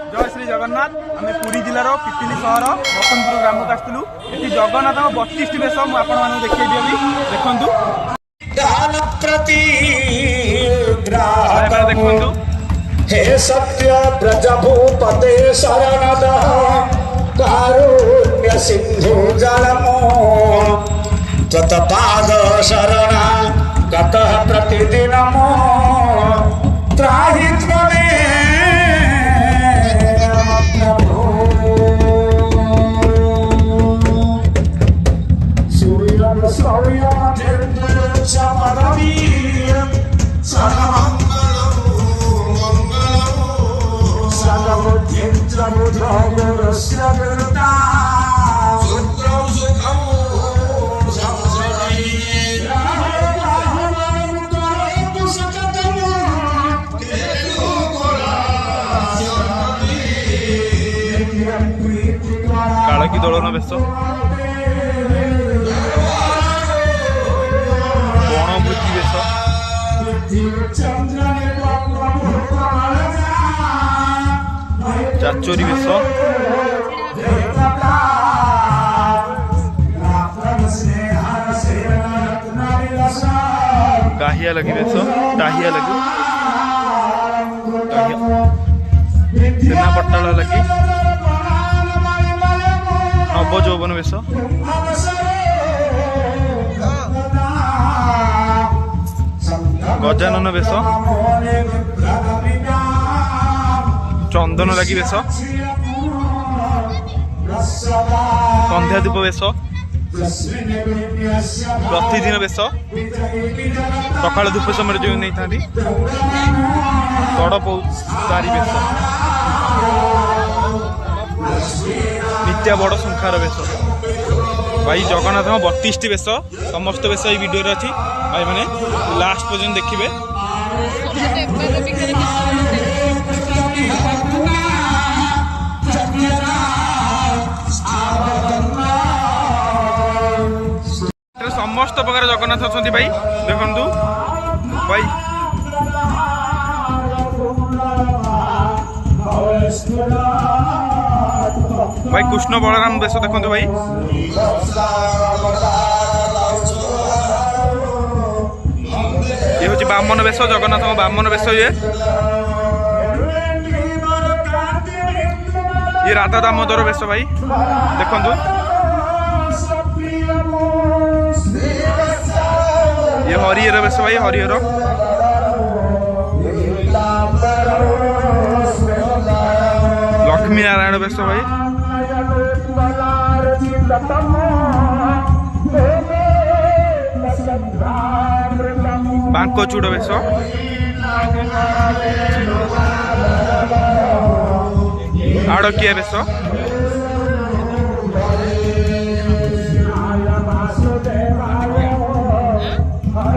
जय श्री जगन्नाथ आम पुरी जिलार पिपिली सहर बसंतपुर ग्राम को आसलु ये जगन्नाथ 32 बेश मुझे आपको देखी देखु देखु हे सत्य ब्रजभूपते शरणद कारुण्य सिंधु जलमो त्वत्पाद शरणा गतः प्रतिदिनमो त्राहि कालकी दोलन बेश गणपति बेश चाचोरी बेश गाहिया लगी बेश टाहिया लगी सेना पट्टाल लगी नव यौवन बेश गजानन बेश चंदन लगी बेश संध्या दीप बेश प्रतिदिन बेश सकाल धूप समय जो नहीं था तड़पारी बेश नित्या बड़ संखार बेश भाई जगन्नाथ 32 बेश समस्त बेश ये वीडियो अच्छी भाई मैंने लास्ट पर्यटन देखिए समस्त प्रकार जगन्नाथ अच्छा भाई देखु भाई भाई कृष्ण बलराम बेश देखु भाई ये हूँ बामन बेश जगन्नाथ बामन बेश ये राधा दामोदर बेश भाई देखु ये हरिहर बेश भाई हरिहर लक्ष्मी नारायण बेश भाई बांकचूड़ बेश आड़किया बेश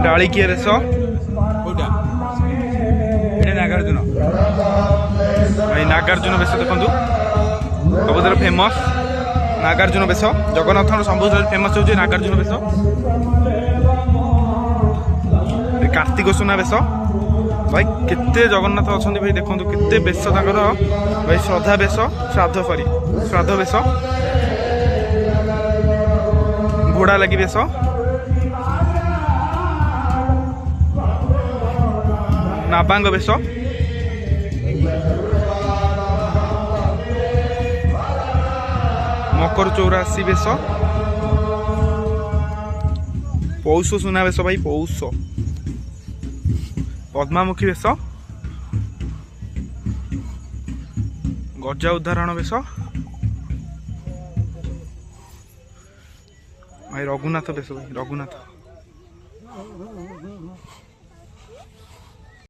डालिकिया बेश नागार्जुन भाई नागार्जुन बेश देखु सबुद फेमस नागार्जुन बेश जगन्नाथ सबुद फेमस हो नागार्जुन बेश कार्तिक सुना बेश भाई केते जगन्नाथ अच्छा भाई देखो केते बेश भाई श्रद्धा बेश श्राद्ध बेश घोड़ा लगी बेश नाबांग बेश मकर 84 बेश पौष सुना बेश भाई पौष पद्मामुखी बेश गजा उदाहरण बेश भाई रघुनाथ बेश भाई रघुनाथ